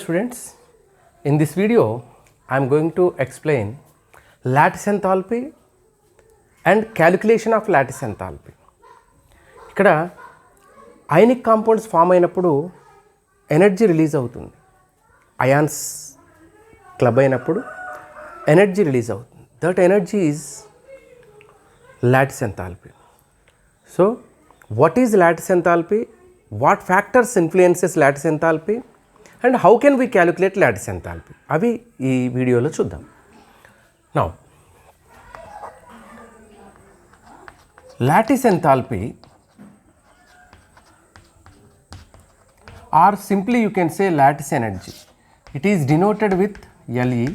Students, in this video I am going to explain lattice enthalpy and calculation of lattice enthalpy. ఇక్కడ ionic compounds form అయినప్పుడు energy release అవుతుంది. Ions club అయినప్పుడు energy release అవుతుంది. That energy is lattice enthalpy. So what is lattice enthalpy? What factors influences lattice enthalpy? And how can we calculate lattice enthalpy? అవి ఈ వీడియోలో చూద్దాం. Now, lattice enthalpy or simply you can say lattice energy. It is denoted with Le.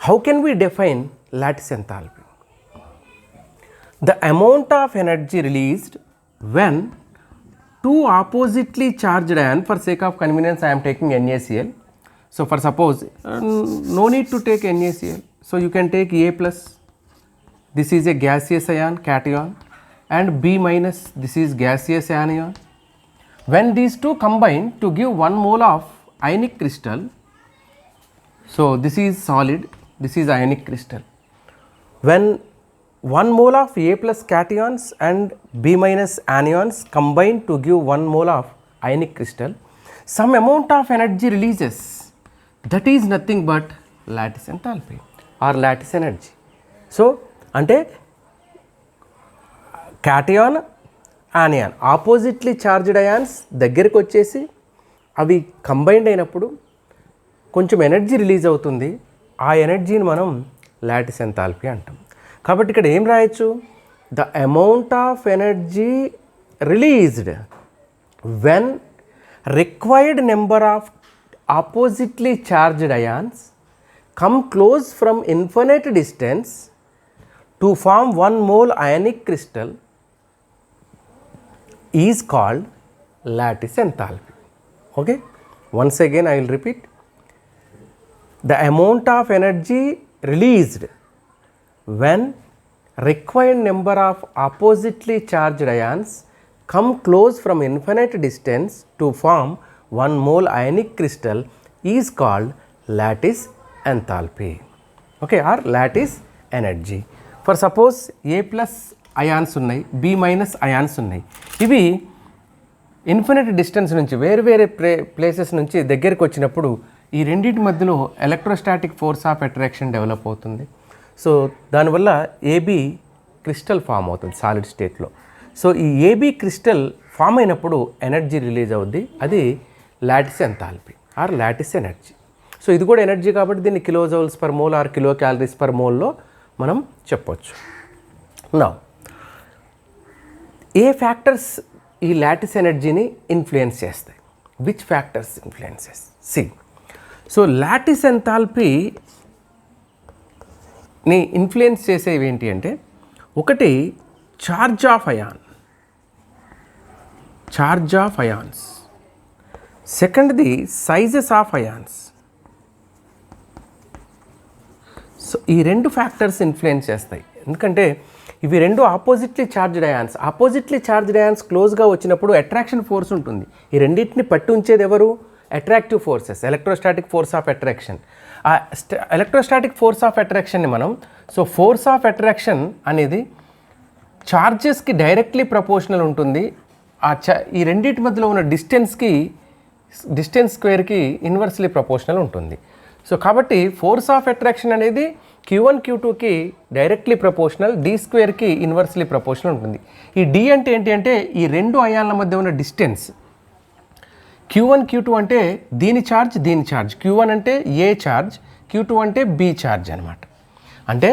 How can we define lattice enthalpy? The amount of energy released when two oppositely charged ions, for sake of convenience I am taking NaCl. So for suppose no need to take NaCl, so you can take A plus, this is a gaseous ion cation, and B minus, this is gaseous anion. When these two combine to give 1 mole of ionic crystal, so this is solid, this is ionic crystal. When 1 mole of A plus cations and B minus anions combine to give 1 mole of ionic crystal, some amount of energy releases. That is nothing but lattice enthalpy or lattice energy. So, ante cation, anion, oppositely charged ions దగ్గరికి వచ్చేసి అవి combined అయినప్పుడు కొంచెం energy release అవుతుంది. ఆ ఎనర్జీని మనం lattice enthalpy అంటాం. కాబట్టి ఇక్కడ ఏం రాయొచ్చు? The amount of energy released when required number of oppositely charged ions come close from infinite distance to form 1 mole ionic crystal is called lattice enthalpy. Okay, once again I will repeat. The amount of energy released when required number of oppositely charged ions come close from infinite distance to form 1 mole ionic crystal is called lattice enthalpy. Okay, or lattice energy. For suppose A plus ions ఉన్నాయి, B minus ions ఉన్నాయి. ఇవి infinite distance నుంచి వేరు వేరే places నుంచి దగ్గరికి వచ్చినప్పుడు ఈ రెండింటి మధ్యలో electrostatic force of attraction develop అవుతుంది. సో దానివల్ల ఏబీ క్రిస్టల్ ఫామ్ అవుతుంది సాలిడ్ స్టేట్లో. సో ఈ ఏబీ క్రిస్టల్ ఫామ్ అయినప్పుడు ఎనర్జీ రిలీజ్ అవుద్ది. అది lattice enthalpy or lattice energy. So ఇది కూడా ఎనర్జీ కాబట్టి దీన్ని kilo joules per mole or kilo calories per మోల్లో మనం చెప్పొచ్చు. నా ఏ ఫ్యాక్టర్స్ ఈ lattice ఎనర్జీని ఇన్ఫ్లుయెన్స్ చేస్తాయి? Which factors influences? See, so lattice enthalpy ని ఇన్ఫ్లుయెన్స్ చేసేవి ఏంటి అంటే, ఒకటి ఛార్జ్ ఆఫ్ అయాన్స్, సెకండ్ది సైజెస్ ఆఫ్ అయాన్స్. సో ఈ రెండు ఫ్యాక్టర్స్ ఇన్ఫ్లుయెన్స్ చేస్తాయి. ఎందుకంటే ఇవి రెండు ఆపోజిట్లీ చార్జ్డ్ అయాన్స్ క్లోజ్గా వచ్చినప్పుడు అట్రాక్షన్ ఫోర్స్ ఉంటుంది. ఈ రెండింటిని పట్టి ఉంచేది ఎవరు? Attractive forces, electrostatic force of attraction. ఆ ఎలక్ట్రోస్టాటిక్ ఫోర్స్ ఆఫ్ అట్రాక్షన్ని మనం, సో ఫోర్స్ ఆఫ్ అట్రాక్షన్ అనేది చార్జెస్కి డైరెక్ట్లీ ప్రపోర్షనల్ ఉంటుంది. ఈ రెండింటి మధ్యలో ఉన్న డిస్టెన్స్ స్క్వేర్కి ఇన్వర్స్లీ ప్రపోర్షనల్ ఉంటుంది. సో కాబట్టి ఫోర్స్ ఆఫ్ అట్రాక్షన్ అనేది Q1 Q2కి డైరెక్ట్లీ ప్రపోర్షనల్, D స్క్వేర్కి ఇన్వర్స్లీ ప్రపోర్షనల్ ఉంటుంది. ఈ D అంటే ఏంటి అంటే ఈ రెండు అయాన్ల మధ్య ఉన్న డిస్టెన్స్. Q1 Q2 అంటే దీని ఛార్జ్, Q1 అంటే ఏ ఛార్జ్, Q2 అంటే B ఛార్జ్ అనమాట. అంటే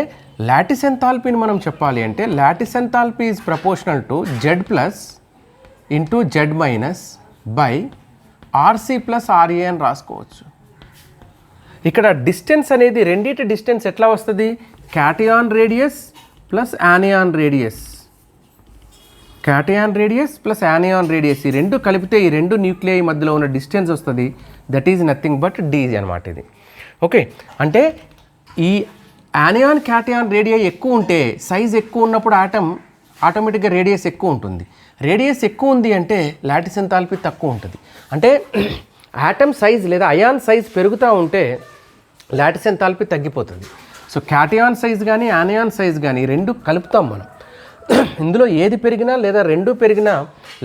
lattice enthalpyని మనం చెప్పాలి అంటే lattice enthalpy is proportional to Z plus into Z minus by RC plus RA అని రాసుకోవచ్చు. ఇక్కడ డిస్టెన్స్ అనేది రెండింటి డిస్టెన్స్ ఎట్లా వస్తుంది? Cation radius plus anion radius, ఈ రెండు కలిపితే ఈ రెండు న్యూక్లియై మధ్యలో ఉన్న డిస్టెన్స్ వస్తుంది. That is nothing but D అనమాట ఇది. ఓకే, అంటే ఈ యానియాన్ క్యాటయాన్ రేడియై ఎక్కువ ఉంటే, సైజ్ ఎక్కువ ఉన్నప్పుడు ఆటోమేటిక్గా రేడియస్ ఎక్కువ ఉంటుంది. రేడియస్ ఎక్కువ ఉంది అంటే లాటిస్ ఎంథాల్పీ తక్కువ ఉంటుంది. అంటే ఆటమ్ సైజ్ లేదా అయాన్ సైజ్ పెరుగుతూ ఉంటే లాటిస్ ఎంథాల్పీ తగ్గిపోతుంది. సో క్యాటయాన్ సైజ్ కానీ యానయాన్ సైజ్ కానీ రెండు కలుపుతాం మనం. ఇందులో ఏది పెరిగినా లేదా రెండు పెరిగినా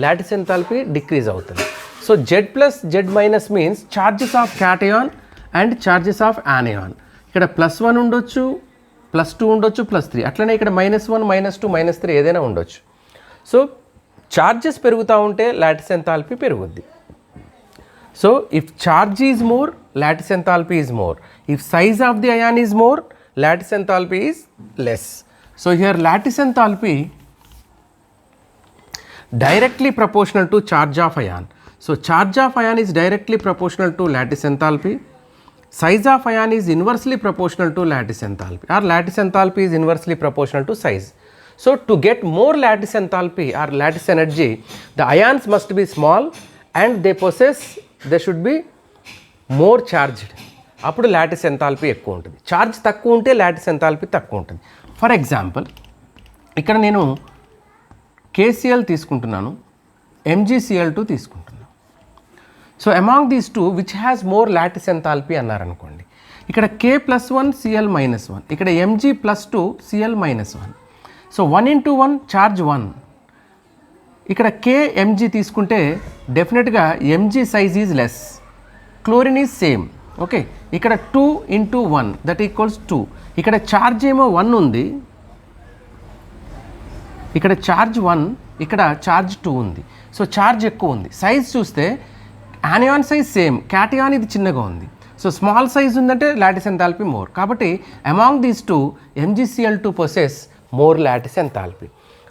లాటిస్ ఎంథాల్పీ డిక్రీజ్ అవుతుంది. So Z+Z- means charges of cation and charges of యానయాన్. ఇక్కడ +1 ఉండొచ్చు, +2 ఉండొచ్చు, +3, అట్లనే ఇక్కడ -1, -2, -3 ఏదైనా ఉండొచ్చు. సో చార్జెస్ పెరుగుతూ ఉంటే లాటిస్ ఎంథాల్పీ పెరుగుద్ది. So if charge is more, lattice enthalpy is more. If size of the ion is more, lattice enthalpy is less. So here lattice enthalpy directly proportional to charge of ion. So charge of ion is directly proportional to lattice enthalpy. Size of ion is inversely proportional to lattice enthalpy, or lattice enthalpy is inversely proportional to size. So to get more lattice enthalpy or lattice energy, the ions must be small and they should be more charged. అప్పుడు lattice enthalpy ఎక్కువ ఉంటుంది. Charge తక్కువ ఉంటే lattice enthalpy తక్కువ ఉంటుంది. For example ఇక్కడ నేను KCl తీసుకుంటున్నాను, MgCl2 తీసుకుంటున్నాను. So among these two which has more lattice enthalpy అన్నారనుకోండి, ఇక్కడ K+1 Cl-1, ఇక్కడ Mg+2 Cl-1. So 1 × 1 charge 1. ఇక్కడ KMg తీసుకుంటే డెఫినెట్గా Mg size is less, chlorine is same. Okay, ఇక్కడ 2 × 1 దట్ ఈక్వల్స్ 2. ఇక్కడ ఛార్జ్ ఏమో 1 ఉంది, ఇక్కడ ఛార్జ్ 1, ఇక్కడ ఛార్జ్ 2 ఉంది. సో ఛార్జ్ ఎక్కువ ఉంది. సైజ్ చూస్తే యానియాన్ సైజ్ సేమ్, క్యాటయాన్ ఇది చిన్నగా ఉంది. సో స్మాల్ సైజ్ ఉందంటే లాటిస్ ఎంథాల్పీ మోర్. కాబట్టి among these two MgCl2 possess more lattice enthalpy.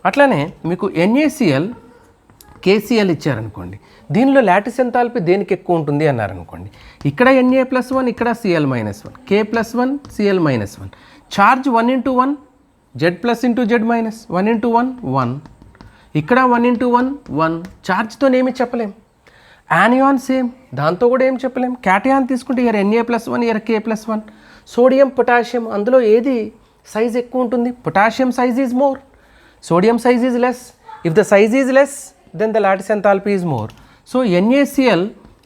అట్లనే మీకు NaCl KCl ఇచ్చారనుకోండి, దీనిలో లాటిస్ ఎంథాల్పీ దేనికి ఎక్కువ ఉంటుంది అన్నారనుకోండి, ఇక్కడ Na+1, ఇక్కడ Cl-1, K+1 Cl-1. Charge 1 × 1 Z+ × Z-, 1 × 1 1, ఇక్కడ 1 × 1 1. ఛార్జ్తో ఏమి చెప్పలేం. యానియాన్ సేమ్, దాంతో కూడా ఏం చెప్పలేం. క్యాటయాన్ తీసుకుంటే ఇక్కడ Na+1, ఇక్కడ K+1. సోడియం పొటాషియం, అందులో ఏది సైజ్ ఎక్కువ ఉంటుంది? Potassium size is more, sodium size is less. If the size is less, then the lattice enthalpy is more. So NaCl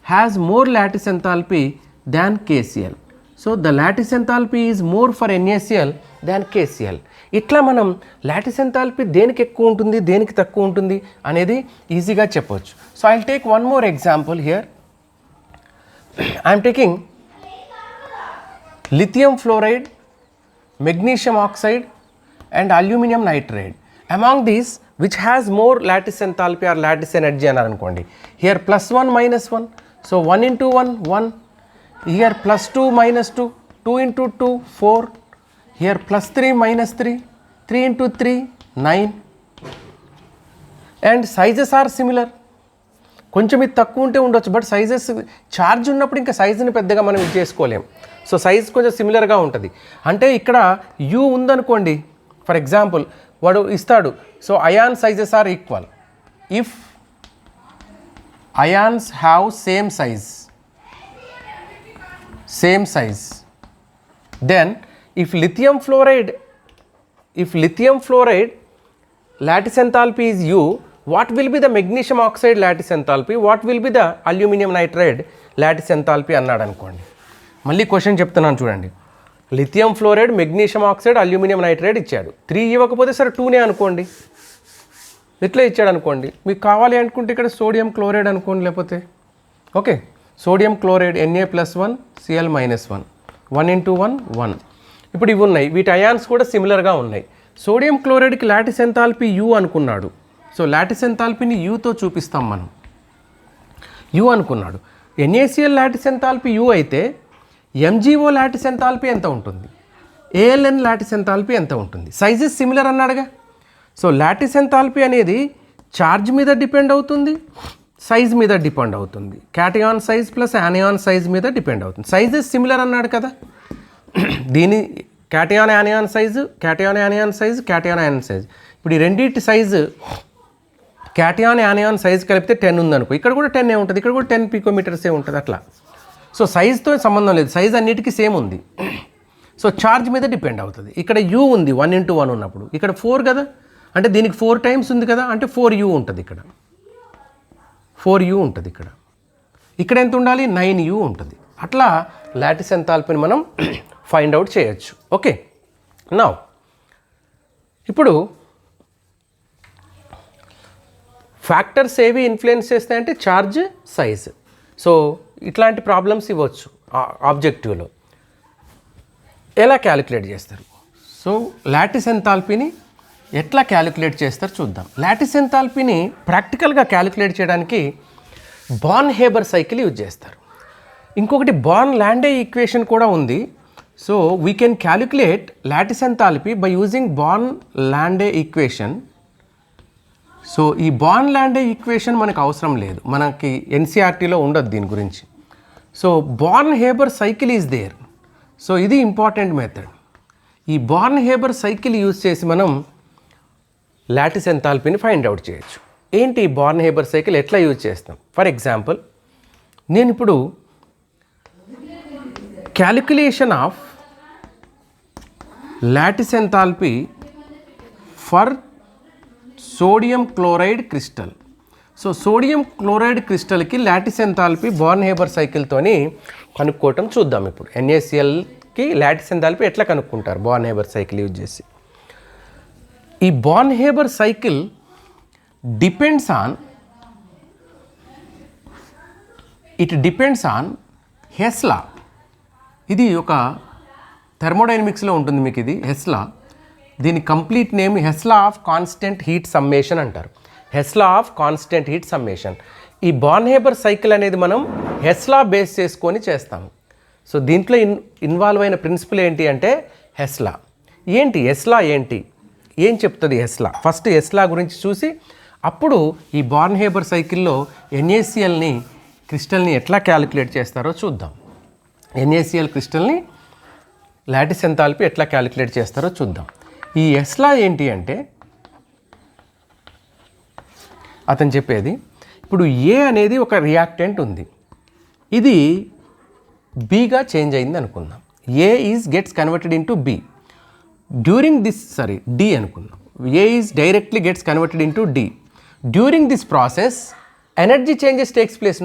has more lattice enthalpy than KCl. So the lattice enthalpy is more for NaCl than KCl. ఇట్లా మనం lattice enthalpy దేనికి ఎక్కువ ఉంటుంది, దేనికి తక్కువ ఉంటుంది అనేది ఈజీగా చెప్పవచ్చు. So I will take one more example here. I'm taking lithium fluoride, magnesium oxide and aluminum nitride. Among these, which has more lattice enthalpy or lattice energy అన్నారనుకోండి, here +1 -1, so 1 × 1 1, here +2 -2, 2 × 2 4, here +3 -3, 3 × 3 9, and sizes are similar. కొంచెం ఇది తక్కువ ఉంటే ఉండొచ్చు, but sizes charge ఉన్నప్పుడు ఇంకా సైజుని పెద్దగా మనం ఇది చేసుకోలేం. సో సైజ్ కొంచెం సిమిలర్గా ఉంటుంది. అంటే ఇక్కడ యూ ఉందనుకోండి, ఫర్ ఎగ్జాంపుల్ వాడు ఇస్తాడు, so ion sizes are equal if ions have same size, then if lithium fluoride lattice enthalpy is U, what will be the magnesium oxide lattice enthalpy, what will be the aluminum nitride lattice enthalpy అన్నాడు అనుకోండి. మళ్ళీ question చెప్తున్నాను చూడండి. Lithium fluoride, magnesium oxide, aluminium nitride ఇచ్చాడు. 3 ఇవ్వకపోతే సరే 2నే అనుకోండి, ఇట్లా ఇచ్చాడు అనుకోండి. మీకు కావాలి అనుకుంటే ఇక్కడ సోడియం క్లోరైడ్ అనుకోండి, లేకపోతే okay sodium chloride Na+1 Cl-1, 1 × 1 1. ఇప్పుడు ఇవి ఉన్నాయి, వీటి అయాన్స్ కూడా సిమిలర్గా ఉన్నాయి. సోడియం క్లోరైడ్కి లాటిస్ ఎంథాల్పీ U అనుకున్నాడు. సో లాటిస్ ఎంథాల్పీని Uతో చూపిస్తాం మనం. U అనుకున్నాడు. NaCl లాటిస్ ఎంథాల్పీ U అయితే MgO లాటిస్ ఎంథాల్పీ ఎంత ఉంటుంది, ALN లాటిస్ ఎంథాల్పీ ఎంత ఉంటుంది? సైజెస్ సిమిలర్ అన్నాడుగా. సో లాటిస్ ఎంథాల్పీ అనేది ఛార్జ్ మీద డిపెండ్ అవుతుంది, సైజ్ మీద డిపెండ్ అవుతుంది. Cation size plus anion size మీద డిపెండ్ అవుతుంది. సైజెస్ సిమిలర్ అన్నాడు కదా, దీని cation anion size, cation anion size, cation anion size. ఇప్పుడు ఈ రెండింటి సైజు క్యాటయాన్ యానియాన్ సైజు కలిపితే 10 ఉందనుకో, ఇక్కడ కూడా 10 ఉంటుంది, ఇక్కడ కూడా 10 పికోమీటర్సే ఉంటుంది అట్లా. సో సైజ్తో సంబంధం లేదు, సైజ్ అన్నిటికీ సేమ్ ఉంది. సో ఛార్జ్ మీద డిపెండ్ అవుతుంది. ఇక్కడ U ఉంది 1 × 1 ఉన్నప్పుడు, ఇక్కడ 4 కదా, అంటే దీనికి 4 టైమ్స్ ఉంది కదా, అంటే 4u ఉంటుంది ఇక్కడ, 4u ఉంటుంది ఇక్కడ. ఇక్కడ ఎంత ఉండాలి, 9u ఉంటుంది. అట్లా లాటిస్ ఎంథాల్పీని మనం ఫైండ్ అవుట్ చేయొచ్చు. ఓకే, నౌ ఇప్పుడు ఫ్యాక్టర్స్ ఏవి ఇన్ఫ్లుయెన్స్ చేస్తాయంటే ఛార్జ్, సైజ్. సో ఇట్లాంటి ప్రాబ్లమ్స్ ఇవ్వచ్చు ఆబ్జెక్టివ్లో. ఎలా క్యాలిక్యులేట్ చేస్తారు? సో లాటిస్ ఎంథాల్పీని ఎట్లా క్యాలిక్యులేట్ చేస్తారు చూద్దాం. లాటిస్ ఎంథాల్పీని ప్రాక్టికల్గా క్యాలిక్యులేట్ చేయడానికి బార్న్ హేబర్ సైకిల్ యూజ్ చేస్తారు. ఇంకొకటి బార్న్ లాండే ఈక్వేషన్ కూడా ఉంది. So we can calculate lattice enthalpy by using Born Lande equation. So ఈ బార్న్ లాండే ఈక్వేషన్ మనకు అవసరం లేదు, మనకి ఎన్సీఆర్టీలో ఉండదు దీని గురించి. So Born Haber cycle is there. So ఇది ఇంపార్టెంట్ మెథడ్. ఈ బార్న్ హేబర్ సైకిల్ యూజ్ చేసి మనం లాటిస్ ఎంథాల్పీని ఫైండ్ అవుట్ చేయొచ్చు. ఏంటి ఈ బార్న్ హేబర్ సైకిల్, ఎట్లా యూజ్ చేస్తాం? ఫర్ ఎగ్జాంపుల్, నేను ఇప్పుడు calculation of lattice enthalpy for sodium chloride crystal. So sodium chloride క్రిస్టల్కి లాటిస్ ఎంథాల్పీ బార్న్ హేబర్ సైకిల్తోని కనుక్కోవటం చూద్దాం. ఇప్పుడు NaClకి లాటిస్ ఎంథాల్పీ ఎట్లా కనుక్కుంటారు బార్న్ హేబర్ సైకిల్ యూజ్ చేసి. ఈ Born Haber cycle depends on Hess law. ఇది ఒక థర్మోడైనమిక్స్లో ఉంటుంది మీకు, ఇది హెస్ లా. దీని complete name Hess law of constant heat summation అంటారు. Hess law of constant heat summation. ఈ బార్న్ హేబర్ సైకిల్ అనేది మనం హెస్ లా బేస్ చేసుకొని చేస్తాం. సో దీంట్లో ఇన్వాల్వ్ అయిన ప్రిన్సిపల్ ఏంటి అంటే హెస్ లా. ఏంటి హెస్ లా, ఏంటి ఏం చెప్తుంది Hess law? First Hess law గురించి చూసి అప్పుడు ఈ బార్న్ హేబర్ సైకిల్లో NaClని క్రిస్టల్ని ఎట్లా క్యాలిక్యులేట్ చేస్తారో చూద్దాం. NaCl క్రిస్టల్ని లాటిస్ ఎంథాల్పీ ఎట్లా క్యాలిక్యులేట్ చేస్తారో చూద్దాం. ఈ హెస్ లా ఏంటి అంటే అతను చెప్పేది, ఇప్పుడు A అనేది ఒక రియాక్టెంట్ ఉంది, ఇది Bగా చేంజ్ అయింది అనుకుందాం. A gets converted into B during this D అనుకుందాం. A directly gets converted into D during this process energy changes takes place.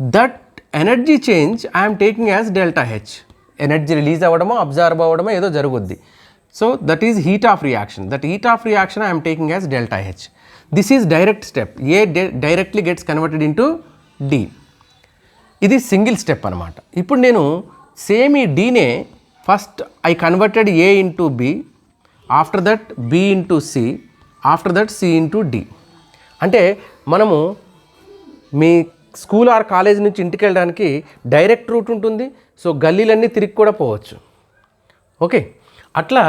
That energy change I'm taking as delta H. Energy release అవ్వడమో absorb అవ్వడమో ఏదో జరుగుద్ది. So that is heat of reaction. That heat of reaction I'm taking as delta H. This is direct step. A directly gets converted into D. ఇది single step అనమాట. ఇప్పుడు నేను same ఈ Dనే first I converted A into B, after that B into C, after that C into D. అంటే మనము మీ school are college నుంచి ఇంటికి వెళ్ళడానికి డైరెక్ట్ రూట్ ఉంటుంది. సో గల్లీలన్నీ తిరిగి కూడా పోవచ్చు. ఓకే, అట్లా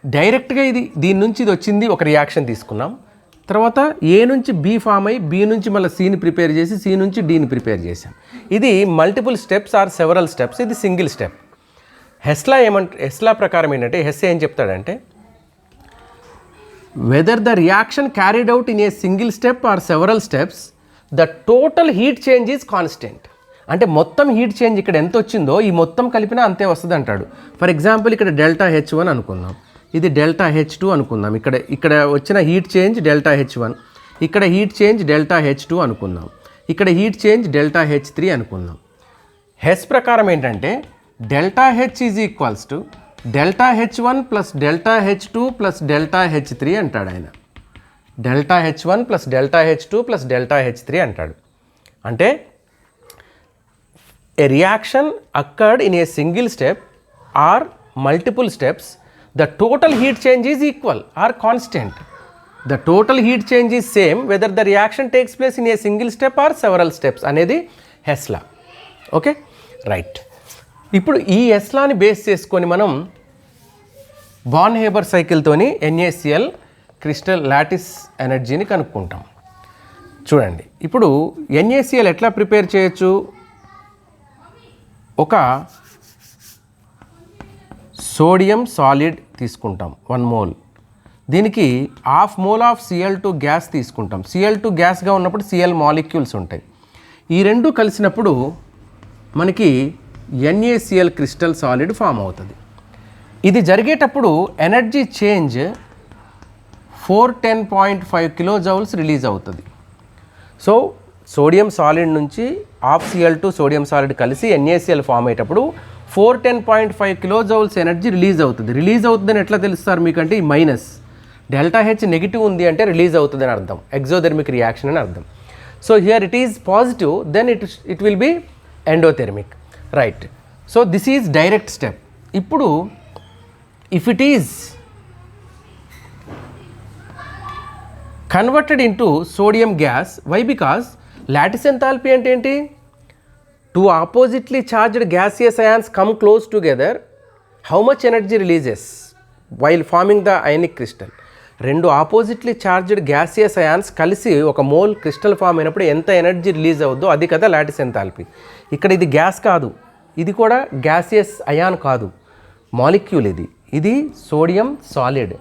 డైరెక్ట్గా దీని నుంచి ఇది వచ్చింది, ఒక రియాక్షన్ తీసుకున్నాం. తర్వాత A నుంచి B ఫామ్ అయ్యి B నుంచి మళ్ళీ Cని ప్రిపేర్ చేసి C నుంచి Dని ప్రిపేర్ చేసాం. ఇది multiple steps or several steps, ఇది సింగిల్ స్టెప్. హెస్లా ప్రకారం ఏంటంటే హెస్ ఏం చెప్తాడంటే whether the reaction carried out in a single step or several steps the total heat change is constant. అంటే మొత్తం హీట్ చేంజ్ ఇక్కడ ఎంత వచ్చిందో ఈ మొత్తం కలిపినా అంతే వస్తుంది అంటాడు. ఫర్ ఎగ్జాంపుల్ ఇక్కడ డెల్టా H1 అనుకుందాం, ఇది డెల్టా H2 అనుకుందాం. ఇక్కడ వచ్చిన హీట్ చేంజ్ డెల్టా H1, ఇక్కడ హీట్ చేంజ్ డెల్టా H2 అనుకుందాం, ఇక్కడ హీట్ చేంజ్ డెల్టా H3 అనుకుందాం. హెస్ ప్రకారం ఏంటంటే delta H is equals to delta H1 plus delta H2 plus delta H3 అంటాడు ఆయన. Delta H1 plus delta H2 plus delta H3 అంటాడు. అంటే a reaction occurred in a single step or multiple steps, the total heat change is equal or constant. The total heat change is same whether the reaction takes place in a single step or several steps అనేది Hess law. Okay, right. ఇప్పుడు ఈ హెస్ లాని base చేసుకొని మనం Born Haber సైకిల్తోని NaCl crystal lattice ఎనర్జీని కనుక్కుంటాం. చూడండి, ఇప్పుడు NaCl ఎట్లా ప్రిపేర్ చేయొచ్చు? ఒక సోడియం సాలిడ్ తీసుకుంటాం 1 మోల్, దీనికి 1/2 మోల్ ఆఫ్ Cl2 గ్యాస్ తీసుకుంటాం. Cl2 గ్యాస్గా ఉన్నప్పుడు Cl మాలిక్యూల్స్ ఉంటాయి. ఈ రెండు కలిసినప్పుడు మనకి NaCl క్రిస్టల్ సాలిడ్ ఫామ్ అవుతుంది. ఇది జరిగేటప్పుడు energy change 410.5 kilo joules release అవుతుంది. సో సోడియం సాలిడ్ నుంచి ఆఫ్ Cl2 సోడియం సాలిడ్ కలిసి NaCl ఫామ్ అయ్యేటప్పుడు 410.5 కిలో జౌల్స్ ఎనర్జీ రిలీజ్ అవుతుంది. రిలీజ్ అవుతుందని ఎట్లా తెలుస్తారు మీకంటే ఈ మైనస్ ΔH నెగిటివ్ ఉంది అంటే రిలీజ్ అవుతుందని అర్థం, ఎగ్జోథెర్మిక్ రియాక్షన్ అని అర్థం. So here it is positive, then it will be endothermic, right. So this is direct step. ఇప్పుడు if it is converted into sodium gas, why? Because lattice enthalpy అంటే ఏంటి? Two oppositely charged gaseous ions come close together, how much energy releases while forming the ionic crystal. రెండు oppositely charged gaseous ions కలిసి ఒక mole crystal form అయినప్పుడు ఎంత energy release అవుద్దో అది కదా lattice enthalpy. ఇక్కడ ఇది గ్యాస్ కాదు, ఇది కూడా గ్యాసియస్ అయాన్ కాదు, మాలిక్యూల్. ఇది సోడియం సాలిడ్.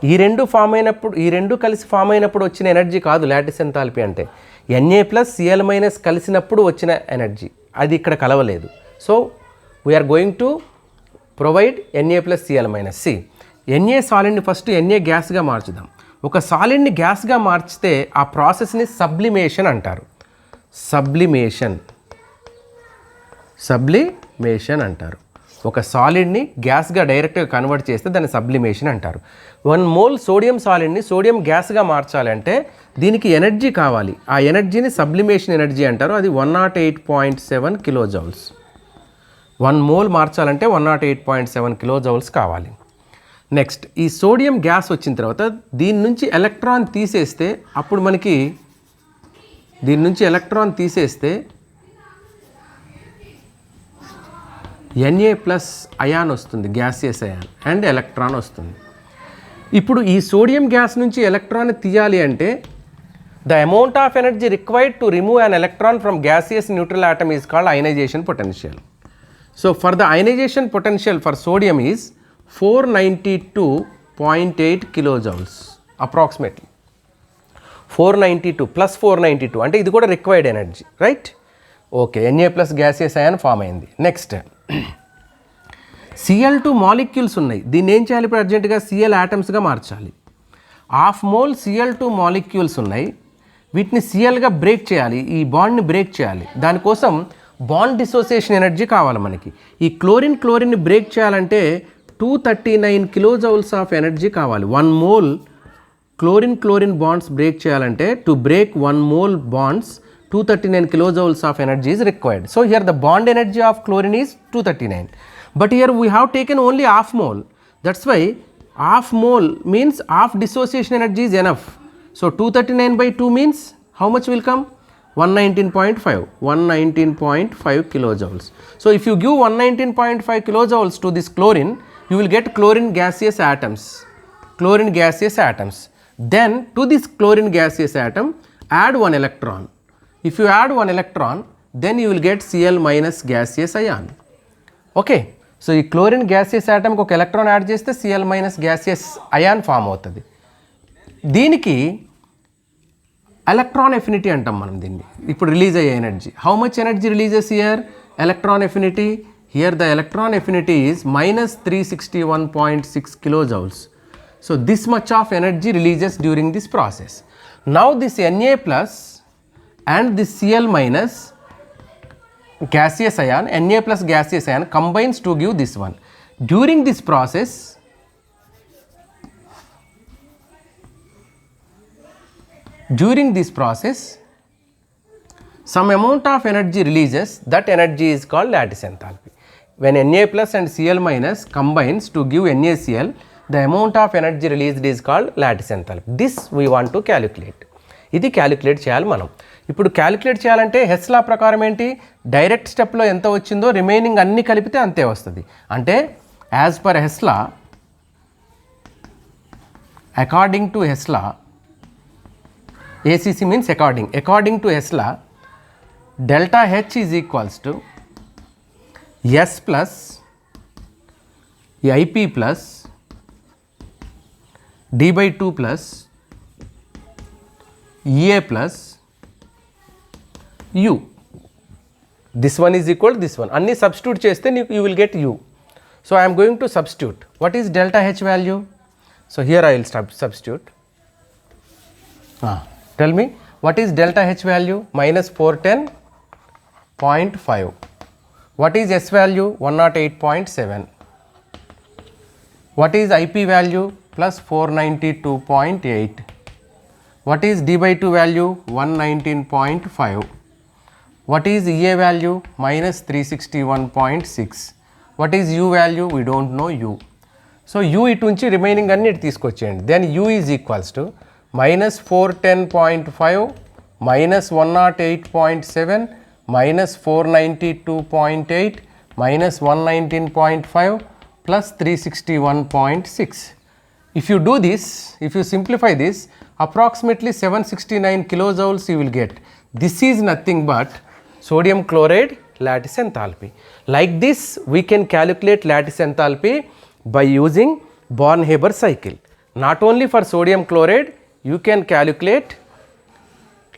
ఈ రెండు ఫామ్ అయినప్పుడు, ఈ రెండు కలిసి ఫామ్ అయినప్పుడు వచ్చిన ఎనర్జీ కాదు లాటిస్ ఎంథాల్పీ అంటే. Na+Cl- కలిసినప్పుడు వచ్చిన ఎనర్జీ, అది ఇక్కడ కలవలేదు. So we are going to provide Na+Cl-. Na సాలిడ్ని ఫస్ట్ Na గ్యాస్గా మార్చుదాం. ఒక సాలిడ్ని గ్యాస్గా మార్చితే ఆ ప్రాసెస్ని సబ్లిమేషన్ అంటారు. సబ్లిమేషన్ అంటారు. ఒక సాలిడ్ని గ్యాస్గా డైరెక్ట్గా కన్వర్ట్ చేస్తే దాన్ని సబ్లిమేషన్ అంటారు. 1 మోల్ సోడియం సాలిడ్ని సోడియం గ్యాస్గా మార్చాలంటే దీనికి ఎనర్జీ కావాలి. ఆ ఎనర్జీని సబ్లిమేషన్ ఎనర్జీ అంటారు. అది 108.7 కిలో జౌల్స్. 1 మోల్ మార్చాలంటే 108.7 కిలో జౌల్స్ కావాలి. నెక్స్ట్ ఈ సోడియం గ్యాస్ వచ్చిన తర్వాత దీని నుంచి ఎలక్ట్రాన్ తీసేస్తే అప్పుడు మనకి Na+ అయాన్ వస్తుంది, గ్యాసియస్ అయాన్, అండ్ ఎలక్ట్రాన్ వస్తుంది. ఇప్పుడు ఈ సోడియం గ్యాస్ నుంచి ఎలక్ట్రాన్ తీయాలి అంటే the amount of energy required to remove an electron from gaseous neutral atom is called ionisation potential. So for the ionisation potential for sodium is 492.8 kilo joules approximately. 492 + 492 అంటే ఇది కూడా required energy, right? Okay, Na+ gaseous ion form అయింది. Next Cl2 molecules ఉన్నాయి. దీన్ని ఏం చేయాలి? ఇప్పుడు అర్జెంటుగా Cl ఆటమ్స్గా మార్చాలి. 1/2 మోల్ Cl2 మాలిక్యూల్స్ ఉన్నాయి. వీటిని Clగా బ్రేక్ చేయాలి, ఈ బాండ్ని బ్రేక్ చేయాలి. దానికోసం బాండ్ డిసోసియేషన్ ఎనర్జీ కావాలి మనకి. ఈ క్లోరిన్ని బ్రేక్ చేయాలంటే 239 కిలో జౌల్స్ ఆఫ్ ఎనర్జీ కావాలి. 1 మోల్ క్లోరిన్ బాండ్స్ బ్రేక్ చేయాలంటే to break 1 mole bonds 239 kilojoules of energy is required. So here the bond energy of chlorine is 239. But here we have taken only 1/2 mole. That's why 1/2 mole means half dissociation energy is enough. So 239/2 means how much will come? 119.5 kilojoules. So if you give 119.5 kilojoules to this chlorine, you will get chlorine gaseous atoms. Then to this chlorine gaseous atom add 1 electron. If you add 1 electron, then you will get Cl- gaseous ion. Okay, so ఈ chlorine gaseous ఆటమ్కి ఒక electron add చేస్తే Cl- gaseous ion form అవుతుంది. దీనికి electron affinity అంటాం మనం దీన్ని. ఇప్పుడు release అయ్యే energy, how much energy releases here? Electron affinity, here the electron affinity is -361.6 kilojoules. So this much of energy releases during this process. Now this Na+ and this Cl- gaseous ion, Na+ gaseous ion combines to give this one. During this process, some amount of energy releases. That energy is called lattice enthalpy. When Na+ and Cl- combines to give NaCl, the amount of energy released is called lattice enthalpy. This we want to calculate. ఇది calculate చేయాలి మనం. ఇప్పుడు calculate చేయాలంటే Hess law ప్రకారం ఏంటి? Direct స్టెప్లో ఎంత వచ్చిందో రిమైనింగ్ అన్నీ కలిపితే అంతే వస్తుంది. అంటే as per Hess law, according to Hess law, ACC means according to Hess law, ΔH is equals to S plus IP plus D/2 plus A plus U. This one is equal to this one. Anni substitute cheste you will get U. So I am going to substitute. What is delta H value? So here I will substitute. Tell me, what is delta H value? Minus 410.5. What is S value? 108.7. What is IP value? Plus 492.8. What is D by 2 value? 119.5. What is EA value? Minus 361.6. What is U value? We don't know U. So U ఇటు నుంచి remaining అన్ని ఇటు తీసుకొచ్చేయండి. Then U is equals to minus 410.5 minus 108.7 minus 492.8 minus 119.5 plus 361.6. If you do this, if you simplify this, approximately 769 kilojoules you will get. This is nothing but sodium chloride lattice enthalpy. Like this, we can calculate lattice enthalpy by using Born-Haber cycle. Not only for sodium chloride, you can calculate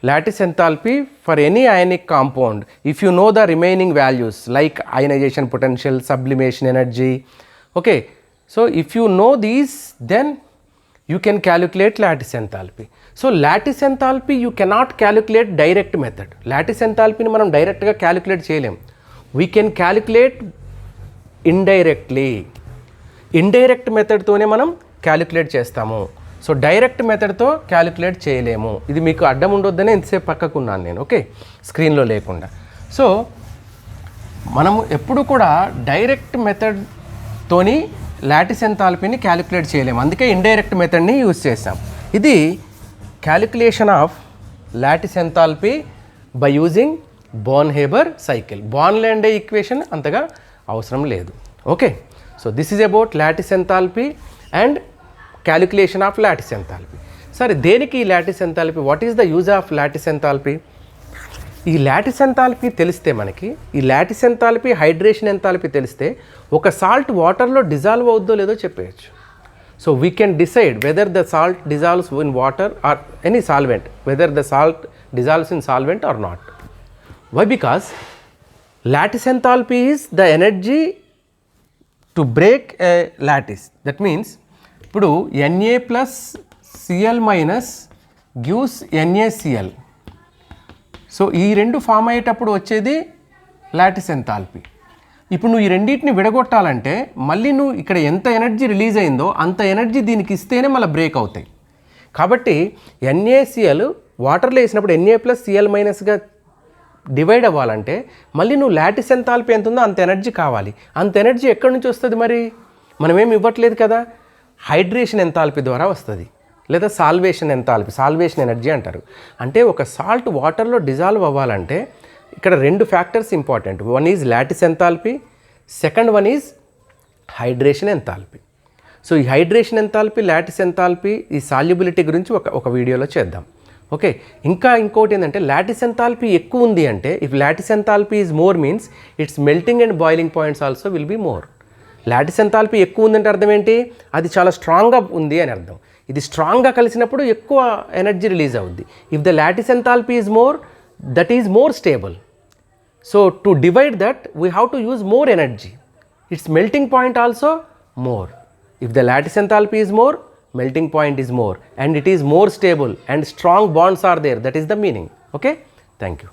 lattice enthalpy for any ionic compound if you know the remaining values like ionization potential, sublimation energy. Okay, so if you know these, then you can calculate lattice enthalpy. So lattice enthalpy you cannot calculate direct method. Lattice enthalpy ni manam direct ga calculate cheyalem. We can calculate indirectly. Indirect method తోనే మనం calculate చేస్తాము. So direct మెథడ్తో calculate చేయలేము. ఇది మీకు అడ్డం ఉండొద్దనే ఎంతసేపు పక్కకున్నాను నేను, okay, స్క్రీన్లో లేకుండా. సో మనము ఎప్పుడు కూడా డైరెక్ట్ మెథడ్తోని లాటిస్ ఎంథాల్పీని క్యాలిక్యులేట్ చేయలేము. అందుకే ఇండైరెక్ట్ మెథడ్ని యూజ్ చేస్తాం. ఇది calculation of lattice enthalpy by using Born Haber cycle. Born Lande equation అంతగా అవసరం లేదు. Okay, so this is about lattice enthalpy and calculation of lattice enthalpy. సరే, దేనికి ఈ lattice enthalpy? What is the use of lattice enthalpy? ఈ lattice enthalpy తెలిస్తే మనకి, ఈ లాటిస్ ఎంథాల్పీ, హైడ్రేషన్ ఎంథాల్పీ తెలిస్తే ఒక సాల్ట్ వాటర్లో డిజాల్వ్ అవుద్దో లేదో చెప్పేయచ్చు. So we can decide whether the salt dissolves in water or any solvent, whether the salt dissolves in solvent or not. Why? Because lattice enthalpy is the energy to break a lattice. That means ఇప్పుడు Na plus Cl minus gives NaCl. సో ఈ రెండు form అయ్యేటప్పుడు వచ్చేది lattice enthalpy. ఇప్పుడు నువ్వు ఈ రెండింటిని విడగొట్టాలంటే మళ్ళీ నువ్వు ఇక్కడ ఎంత ఎనర్జీ రిలీజ్ అయిందో అంత ఎనర్జీ దీనికి ఇస్తేనే మళ్ళీ బ్రేక్ అవుతాయి. కాబట్టి NaCl వాటర్లో వేసినప్పుడు Na ప్లస్ Cl మైనస్గా డివైడ్ అవ్వాలంటే మళ్ళీ నువ్వు లాటిస్ ఎంథాల్పీ ఎంత ఉందో అంత ఎనర్జీ కావాలి. అంత ఎనర్జీ ఎక్కడి నుంచి వస్తుంది? మరి మనమేమి ఇవ్వట్లేదు కదా. హైడ్రేషన్ ఎంథాల్పీ ద్వారా వస్తుంది, లేదా సాల్వేషన్ ఎంథాల్పీ, సాల్వేషన్ ఎనర్జీ అంటారు. అంటే ఒక సాల్ట్ వాటర్లో డిజాల్వ్ అవ్వాలంటే ఇక్కడ రెండు factors important. One is lattice enthalpy, second one is hydration enthalpy. So ఈ హైడ్రేషన్ ఎంథాల్పీ, లాటిస్ ఎంథాల్పీ, ఈ సాల్యుబిలిటీ గురించి ఒక వీడియోలో చేద్దాం. ఓకే, ఇంకోటి ఏంటంటే లాటిస్ ఎంథాల్పీ ఎక్కువ ఉంది అంటే, if lattice enthalpy is more means its melting and boiling points also will be more. Lattice enthalpy ఎక్కువ ఉందంటే అర్థం ఏంటి? అది చాలా స్ట్రాంగ్గా ఉంది అని అర్థం. ఇది స్ట్రాంగ్గా కలిసినప్పుడు ఎక్కువ ఎనర్జీ రిలీజ్ అవుద్ది. If the lattice enthalpy is more, that is more stable. So to divide that we have to use more energy. It's melting point also more. If the lattice enthalpy is more, melting point is more, and it is more stable and strong bonds are there. That is the meaning. Okay, thank you.